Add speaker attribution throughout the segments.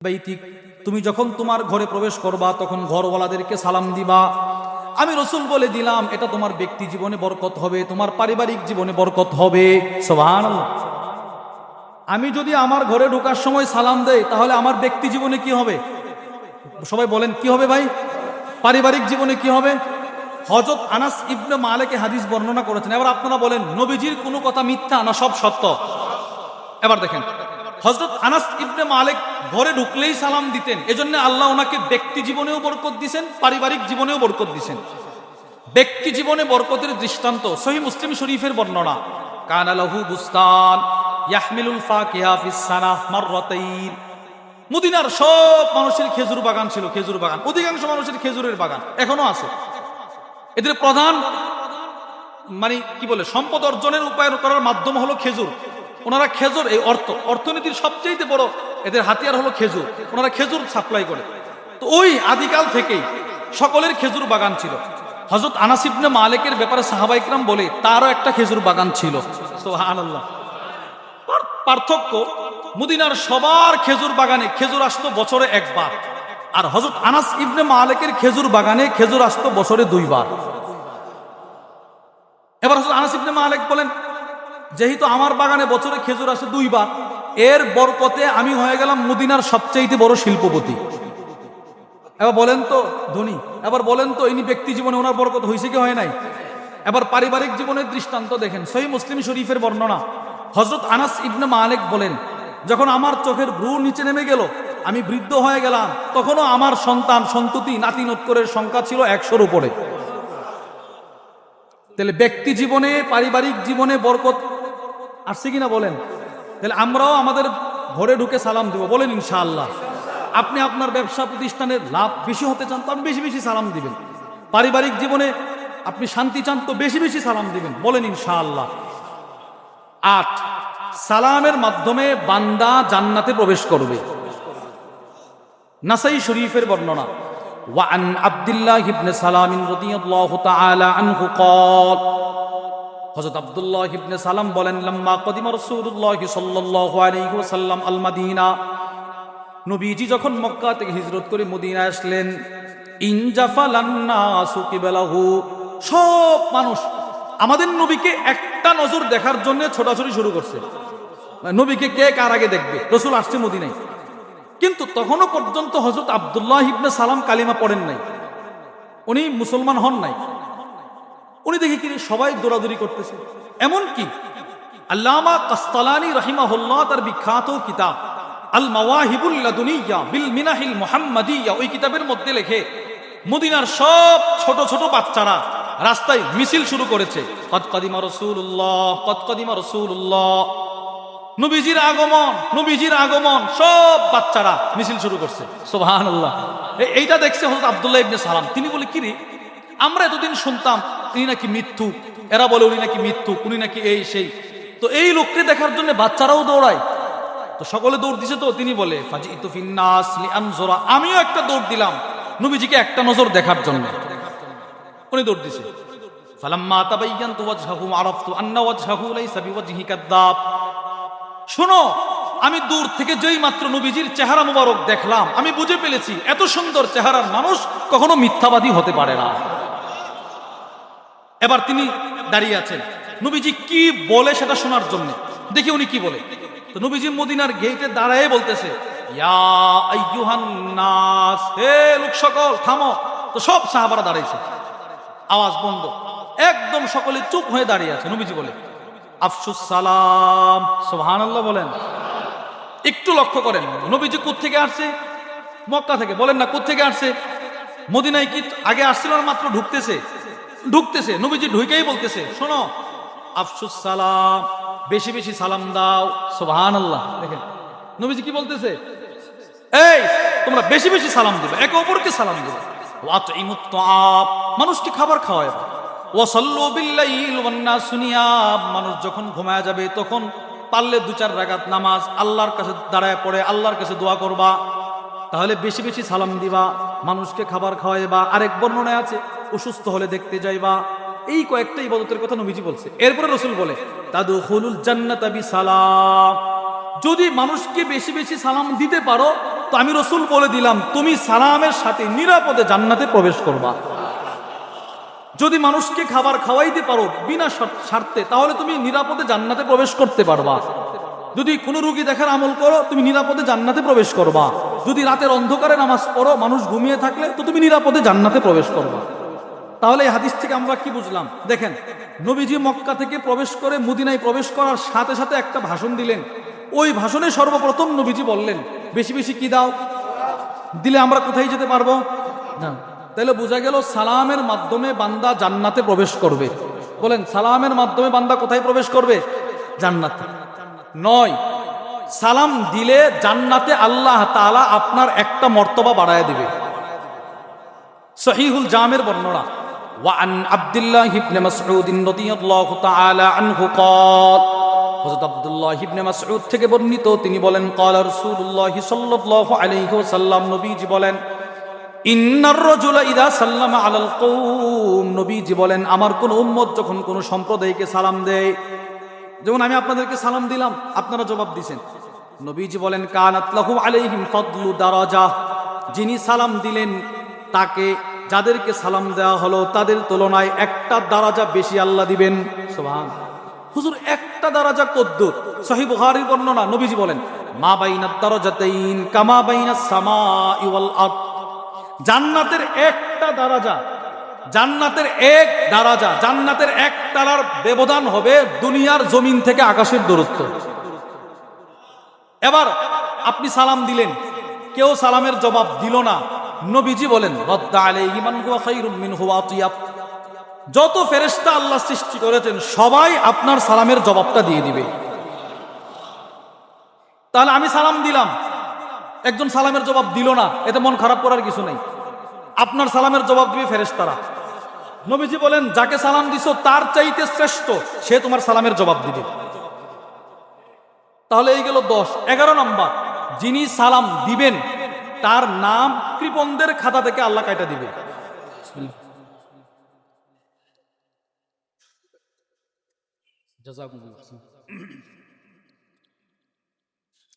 Speaker 1: বাইতিক, তুমি যখন তোমার ঘরে প্রবেশ করবা তখন ঘরওয়ালাদেরকে সালাম দিবা। আমি রসুল বলে দিলাম এটা তোমার ব্যক্তি জীবনে বরকত হবে, তোমার পারিবারিক জীবনে বরকত হবে। সুবহানাল্লাহ। আমি যদি আমার ঘরে ঢোকার সময় সালাম দেই তাহলে আমার ব্যক্তি জীবনে কি হবে? সবাই বলেন কি হবে ভাই? পারিবারিক জীবনে কি হবে? হযরত আনাস ইবনে মালিক হাদিস বর্ণনা করেছেন। এবার আপনারা বলেন নবীজির কোনো কথা মিথ্যা না সব সত্য? এবার দেখেন, হযরত আনাস ইবনে মালিক ঘরে ঢুকলেই সালাম দিতেন, এজন্য আল্লাহ ওনাকে ব্যক্তি জীবনেও বরকত দিয়েছেন, পারিবারিক জীবনেও বরকত দিয়েছেন। ব্যক্তি জীবনে বরকতের দৃষ্টান্ত সহিহ মুসলিম শরীফের বর্ণনা, কানা লাহু বুস্তান ইয়াহমিলুল ফাকিহা ফিস সানাহ মাররাতাইন। মদিনার সব মানুষের খেজুর বাগান ছিল, খেজুর বাগান, অধিকাংশ মানুষের খেজুরের বাগান এখনো আছে। এদের প্রধান মানে কি বলে সম্পদ অর্জনের উপায় করার মাধ্যম হলো খেজুর। ওনারা খেজুর, এই অর্থনীতির সবচেয়ে বড় এদের হাতিয়ার হলো খেজুর। ওনারা খেজুর সাপ্লাই করে। তো ওই আদিকাল থেকেই সকলের খেজুর বাগান ছিল। হযরত আনাস ইবনে মালিকের ব্যাপারে সাহাবায়ে কিরাম বলে তারও একটা খেজুর বাগান ছিল। সুবহানাল্লাহ। পার্থক্য, মদিনার সবার খেজুর বাগানে খেজুর আসতো বছরে একবার, আর হযরত আনাস ইবনে মালিকের খেজুর বাগানে খেজুর আসতো বছরে দুইবার। এবার হযরত আনাস ইবনে মালিক বলেন, যেহেতু আমার বাগানে বছরে খেজুর আসে দুইবার, এর বরকতে আমি হয়ে গেলাম মদিনার সবচেয়ে বড় শিল্পপতি। এবার বলেন তো ধনী, এবার বলেন তো ইনি ব্যক্তি জীবনে ওনার বরকত হয়েছে কি হয় নাই? এবার পারিবারিক জীবনের দৃষ্টান্ত দেখেন, সহিহ মুসলিম শরীফের বর্ণনা, হযরত আনাস ইবনে মালিক বলেন, যখন আমার চোখের ভ্রু নিচে নেমে গেল, আমি বৃদ্ধ হয়ে গেলাম, তখনও আমার সন্তান সন্ততি নাতি নৎকরের সংখ্যা ছিল 100-র উপরে। তাহলে ব্যক্তি জীবনে পারিবারিক জীবনে বরকত আসছে কিনা বলেন? তাহলে আমরাও আমাদের ঘরে ঢুকে সালাম দিব, বলেন ইনশাআল্লাহ। আপনি আপনার ব্যবসা প্রতিষ্ঠানের লাভ বেশি হতে চান তো আপনি বেশি বেশি সালাম দিবেন। পারিবারিক জীবনে আপনি শান্তি চান তো বেশি বেশি সালাম দিবেন, বলেন ইনশাআল্লাহ। 8, সালামের মাধ্যমে বান্দা জান্নাতে প্রবেশ করবে। নাসাই শরীফের বর্ণনা, ওয়ান আব্দুল্লাহ ইবনে সালাম রাদিয়াল্লাহু তাআলা আনহু ক্বাল, হযরত আব্দুল্লাহ ইবনে সালাম বলেন, লাম্মা কদিমা রাসূলুল্লাহ সাল্লাল্লাহু আলাইহি ওয়াসাল্লাম আল মাদিনা, নবীজি যখন মক্কা থেকে হিজরত করে মদিনায় আসলেন, ইনজাফালান নাসু কিবলাহু, সব মানুষ আমাদের নবীকে একটা নজর দেখার জন্য ছোটাছুটি শুরু করছে। নবীকে কে কার আগে দেখবে? রাসূল আসছে মদিনায়, কিন্তু তখনও পর্যন্ত হযরত আব্দুল্লাহ ইবনে সালাম কালিমা পড়েন নাই, উনি মুসলমান হন নাই। উনি দেখে কি সবাই দৌড়াদৌড়ি করতেছে। এমন কি আল্লামা কাসতালানী রাহিমাহুল্লাহ তার বিখ্যাত কিতাব আল মাওয়াহিবুল লাদুনিয়া বিল মিনাহিল মুহাম্মাদিয়া, ওই কিতাবের মধ্যে লেখে, মদিনার সব ছোট ছোট বাচ্চারা রাস্তায় মিছিল শুরু করেছে, কদ কদিমা রাসূলুল্লাহ, কদ কদিমা রাসূলুল্লাহ, নবীজির আগমন, নবীজির আগমন, সব বাচ্চারা মিছিল শুরু করছে। সুবহানাল্লাহ। এইটা দেখছে হযরত আব্দুল্লাহ ইবনে সালাম। তিনি বলে, কি রে, আমরা এতদিন শুনতাম উনি নাকি মৃত্যু, এরা বলে উনি নাকি মৃত্যু, উনি নাকি এই সেই, তো এই লোককে দেখার জন্য বাচ্চারাও দৌড়ায়, তো সকলে দৌড় দিছে। তো তিনি বলে, ফাজিতু ফিন্নাস লিআনজুরা, আমিও একটা দৌড় দিলাম নবীজিকে একটা নজর দেখার জন্য। উনি দৌড় দিছে। ফালাম্মা তাবায়্যানতু ওয়াজহাহু আরাফতু আন্না ওয়াজহাহু লাইসা বিওয়াজহি কাযাব, শোনো, আমি দূর থেকে যেই মাত্র নবীজির চেহারা মুবারক দেখলাম, আমি বুঝে ফেলেছি এত সুন্দর চেহারার মানুষ কখনো মিথ্যাবাদী হতে পারে না। এবার তিনি দাঁড়িয়ে আছেন নবীজি কি বলে সেটা শোনার জন্য। দেখি উনি কি বলে। তো নবীজি মদিনার গেটে দাঁড়ায় বলতেছে, ইয়া আইয়ুহান নাস, হে লোক সকল থামো। তো সব সাহাবারা দাঁড়াইছে, আওয়াজ বন্ধ, একদম সকলে চুপ হয়ে দাঁড়িয়ে আছে। নবীজি বলে, আফসুস সালাম। সুবহানাল্লাহ বলেন। একটু লক্ষ্য করেন, নবীজি কোত্থেকে আসছে? মক্কা থেকে। বলেন না কোত্থেকে আসছে? মদিনায় কি আগে আসছিল না? মাত্র ঢুকতেছে। নবীজি ঢুকেই বলতেছে, শোনো, আফসুস সালাম, বেশি বেশি সালাম দাও। সুবহানাল্লাহ। দেখেন নবীজি কি বলতেছে, এই তোমরা বেশি বেশি সালাম দিবে, একে অপরকে সালাম দিবে। ওয়াতঈমুত তাআম, মানুষকে খাবার খাওয়ায়। ওয়াসাল্লু বিল্লাইল ওয়ান নাসু নিয়াম, মানুষ যখন ঘুমায় যাবে তখন পারলে 2-4 রাকাত নামাজ আল্লাহর কাছে দাঁড়ায় পড়ে আল্লাহর কাছে দোয়া করবা। তাহলে বেশি বেশি সালাম দিবা, মানুষকে খাবার খাওয়াইবা। আরেক বর্ণনায় আছে অসুস্থ হলে দেখতে যাইবা। এই কয়েকটা ইবাদতের কথা নবীজি বলছে। এরপরে রাসূল বলে, তাদখুলুল জান্নাতা বিসালাম, যদি মানুষকে বেশি বেশি সালাম দিতে পারো তো আমি রসুল বলে দিলাম তুমি সালামের সাথে নিরাপদে জান্নাতে প্রবেশ করবা। যদি মানুষকে খাবার খাওয়াইতে পারো বিনা স্বার্থে, তাহলে তুমি নিরাপদে জান্নাতে প্রবেশ করতে পারবা। যদি কোনো রুগী দেখার আমল করো, তুমি নিরাপদে জান্নাতে প্রবেশ করবা। যদি রাতের অন্ধকারে নামাজ পড়ো, মানুষ ঘুমিয়ে থাকলে, তো তুমি নিরাপদে জান্নাতে প্রবেশ করবা। তাহলে এই হাদিস থেকে আমরা কি বুঝলাম? দেখেন, নবীজি মক্কা থেকে প্রবেশ করে মদিনায় প্রবেশ করার সাথে সাথে একটা ভাষণ দিলেন। ওই ভাষণে সর্বপ্রথম নবীজি বললেন, বেশি বেশি কি দাও, দিলে আমরা কোথায় যেতে পারবো না। তাহলে বোঝা গেল সালামের মাধ্যমে বান্দা জান্নাতে প্রবেশ করবে। বলেন, সালামের মাধ্যমে বান্দা কোথায় প্রবেশ করবে? জান্নাতে নয়, সালাম দিলে জান্নাতে আল্লাহ তাআলা আপনার একটা মর্তবা বাড়ায় দিবে। সহিহুল জামের বর্ণনা, ওয়ান আব্দুল্লাহ ইবনে মাসউদ রাদিয়াল্লাহু তাআলা আনহু ক্বাল, হযরত আব্দুল্লাহ ইবনে মাসউদ থেকে বর্ণিত, তিনি বলেন, ক্বালা রাসূলুল্লাহ সাল্লাল্লাহু আলাইহি ওয়াসাল্লাম, নবীজি বলেন, ইন্নার রাজুলা ইযা সাল্লামা আলাল কওম, নবীজি বলেন, আমার কোন উম্মত যখন কোন সম্প্রদায়কে সালাম দেয়, যেমন আমি আপনাদেরকে সালাম দিলাম, আপনারা জবাব দিছেন, নবীজি বলেন, কানাত লাহু আলাইহিম ফাদলু দারাজা, যিনি সালাম দিলেন তাকে, যাদেরকে সালাম দেওয়া হলো তাদের তুলনায় একটা দারাজা বেশি আল্লাহ দিবেন। সুবহানাল্লাহ। হুজুর, একটা দারাজা কদ্দুর? সহিহ বুখারীর বর্ণনা, নবীজি বলেন, মা বাইনাদ দারাজাতাইন কামা বাইনাস সামাই ওয়াল আরদ, জান্নাতের একটা দারাজা, জান্নাতের এক দারাজা, জান্নাতের এক তালার ব্যবধান হবে দুনিয়ার জমিন থেকে আকাশের দূরত্ব। এবার আপনি সালাম দিলেন, কেউ সালামের জবাব দিল না, নবীজি বলেন, রাদ্দা আলাইহি মান হুয়া খায়রুম মিনহু ওয়া আতিয়াব, যত ফেরেশতা আল্লাহ সৃষ্টি করেছেন সবাই আপনার সালামের জবাবটা দিয়ে দিবে। তাহলে আমি সালাম দিলাম, একজন সালামের জবাব দিল না, এতে মন খারাপ করার কিছু নেই। আপনার সালামের জবাব দিবে ফেরেশতারা। নবীজি বলেন, যাকে সালাম দিছো তার চাইতে শ্রেষ্ঠ, সে তোমার সালামের জবাব দিবে। তাহলে এই গেল 10। 11 নম্বর, যিনি সালাম দিবেন তার নাম কৃপণদের খাতা থেকে আল্লাহ কাটা দিবে।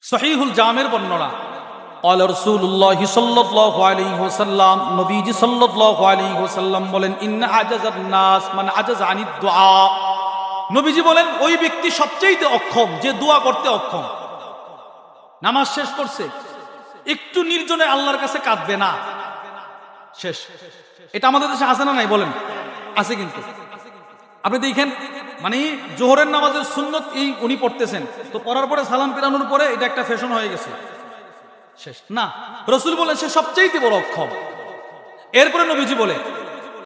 Speaker 1: সহিহুল জামের বর্ণনা, قال رسول الله صلى الله عليه وسلم, নবীজি সাল্লাল্লাহু আলাইহি ওয়াসাল্লাম বলেন, ইন্না আজাজান নাস মান আজাজা আনিদ দুআ, নবীজি বলেন, ওই ব্যক্তি সবচেয়ে অক্ষম যে দোয়া করতে অক্ষম। নামাজ শেষ করছে, একটু নির্জনে আল্লাহর কাছে কাঁদবে না, শেষ। এটা আমাদের দেশে আছে না নাই বলেন? আছে। কিন্তু আপনি দেখেন, মানে জোহরের নামাজের সুন্নত এই উনি পড়তেছেন, তো পড়ার পরে সালাম ফেরানোর পরে এটা একটা ফ্যাশন হয়ে গেছে, শেষ না। রাসূল বলেন সে সবচেয়ে বড় অক্ষম। এরপরে নবীজি বলে,